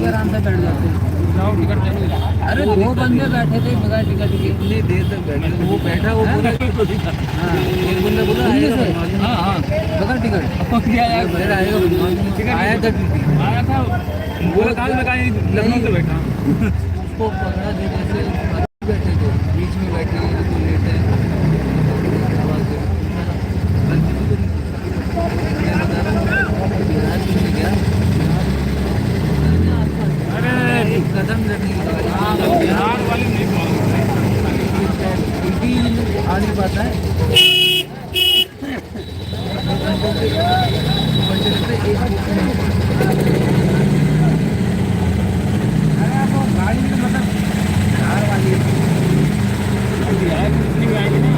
आराम से बैठ जाते हैं। अरे दो बंदे बैठे थे बगैर टिकट के, इतनी देर तक बैठे, वो बैठा वो पूरा। हाँ एक बंदा बोला हाँ हाँ बगैर टिकट आया था बोला कहाँ से लखनऊ से बैठा उसको पकड़ा दे जैसे बैठे थे बीच में बैठे तो लेट है। कदम बिहार वाली नहीं उल्टी आ नहीं पाता है। गाड़ी मतलब बिहार वाली आएगी ना।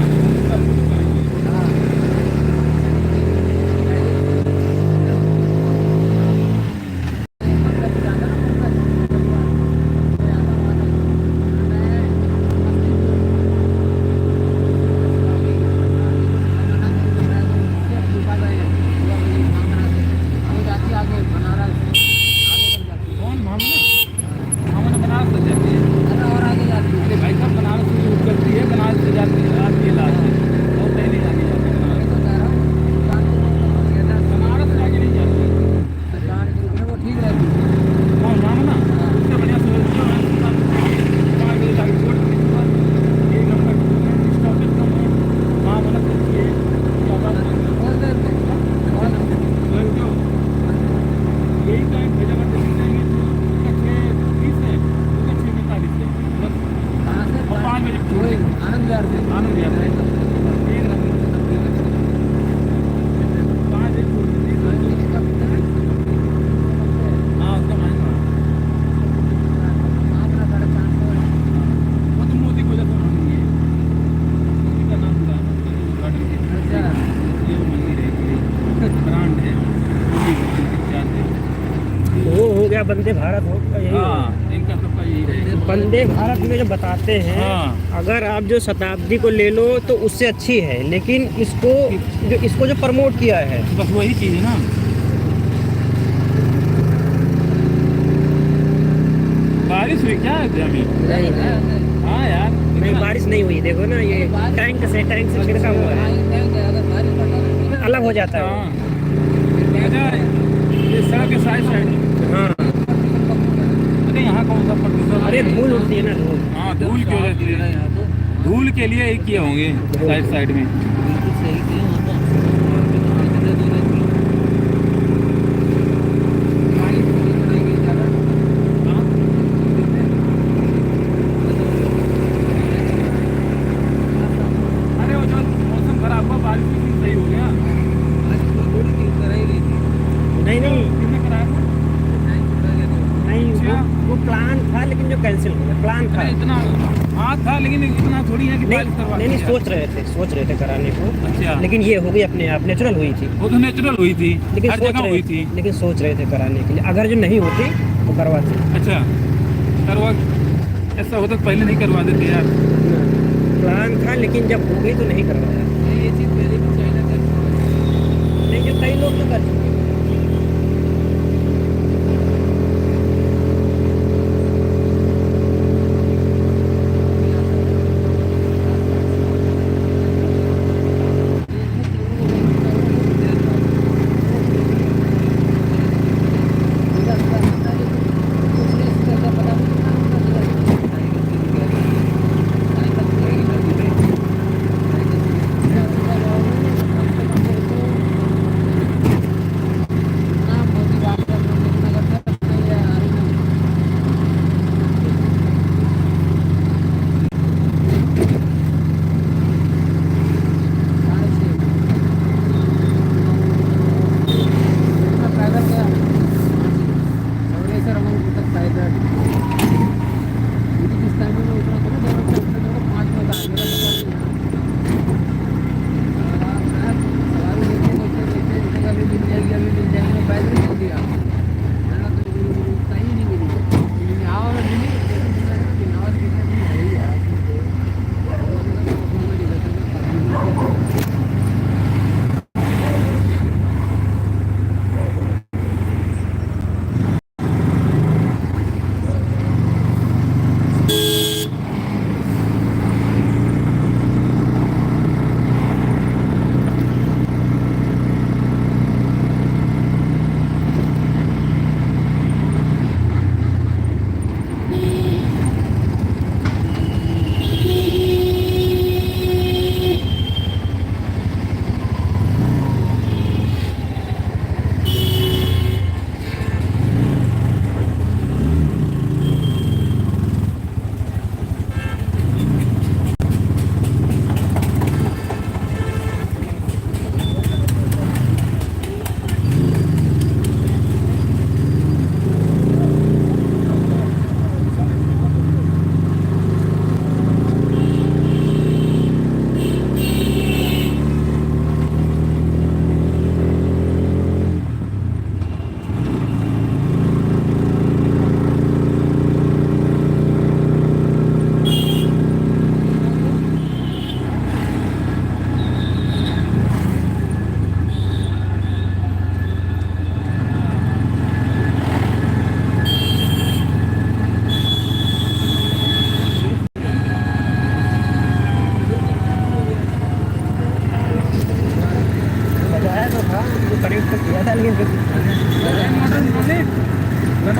वंदे भारत हो यही इनका सबका यही वंदे भारत में जो बताते हैं। अगर आप जो शताब्दी को ले लो तो उससे अच्छी है, लेकिन इसको जो प्रमोट किया है बस वही चीज़ है ना। बारिश हुई क्या है? हाँ यार नहीं बारिश नहीं हुई। देखो ना ये टैंक से छिड़का हुआ है, अलग हो जाता है। ये सड़क के साइड हाँ यहाँ कौन सा प्रदूषण? अरे धूल उड़ती है ना, धूल। हाँ धूल की वजह से, धूल के लिए ही किए होंगे साइड में। अरे वो जो मौसम खराब हुआ बारिश सही हो गया। नहीं वो प्लान था, लेकिन जो कैंसिल हो गया। प्लान था इतना था, लेकिन इतना थोड़ी है कि नहीं सोच रहे थे कराने को। अच्छा लेकिन ये हो गई अपने आप, नेचुरल हुई थी। वो तो नेचुरल हुई थी, लेकिन हर जगह हुई थी। लेकिन सोच रहे थे कराने के लिए, अगर जो नहीं होती तो करवाते। अच्छा करवा, ऐसा होता तो पहले नहीं करवा देते यार। प्लान था, लेकिन जब हो गई तो नहीं करवाया। ये चीज़ पहले भी चाइना कर, नहीं जो कई लोग तो कर चुके।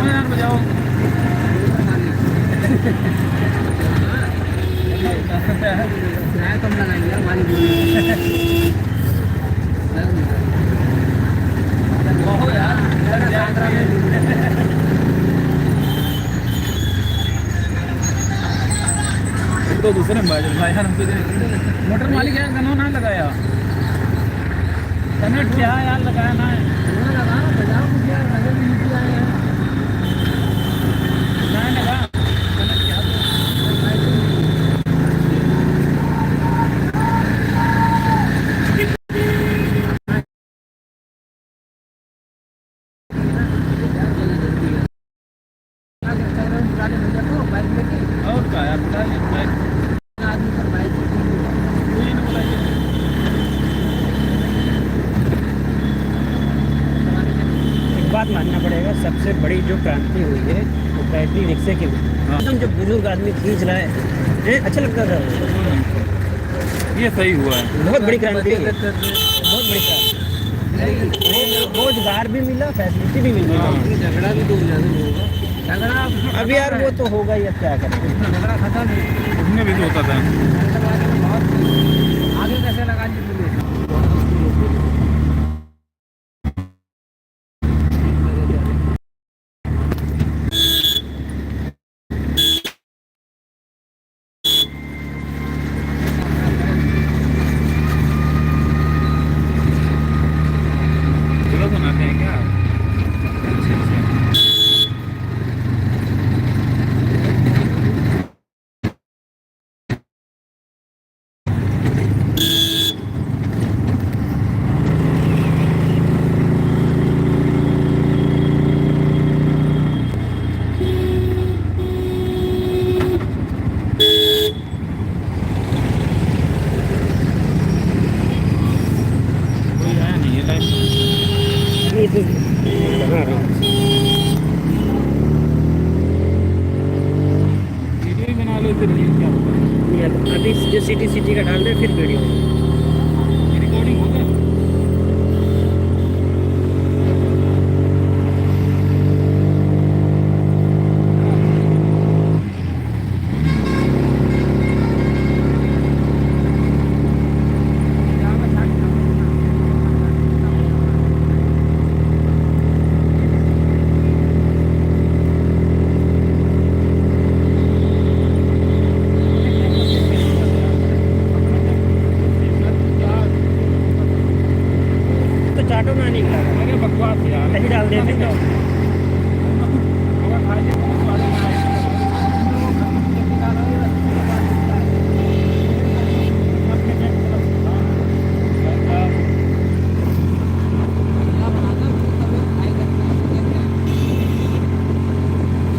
यार बजाओ कम लगाएंगे हमारी तो दूसरे भाई मोटर मालिक यार गनो ना लगाया कनेक्ट क्या यार लगाया ना और क्या यार एक बात मानना पड़ेगा, सबसे बड़ी जो क्रांति हुई है वो बैटरी रिक्शे की हुई। एकदम जो बुजुर्ग आदमी खींच रहा है, अच्छा लगता था। ये सही हुआ है, बहुत बड़ी क्रांति है, बहुत बड़ी क्रांति। रोजगार भी मिला, फैसिलिटी भी मिल गई। झगड़ा भी तो हो जाता झगड़ा अब यार वो तो होगा ही, अब क्या करें। झगड़ा खत्म है उसमें भी तो होता था आगे कैसे लगा बनाते हैं क्या ये तो बना रहा हूँ। वीडियो ही बना लो फिर क्या होगा ये अभी जो सिटी का डाल दे, फिर वीडियो। रिकॉर्डिंग होगा तो चाटो ना निकला, अरे बकवास यार ऐसे डाल देते तो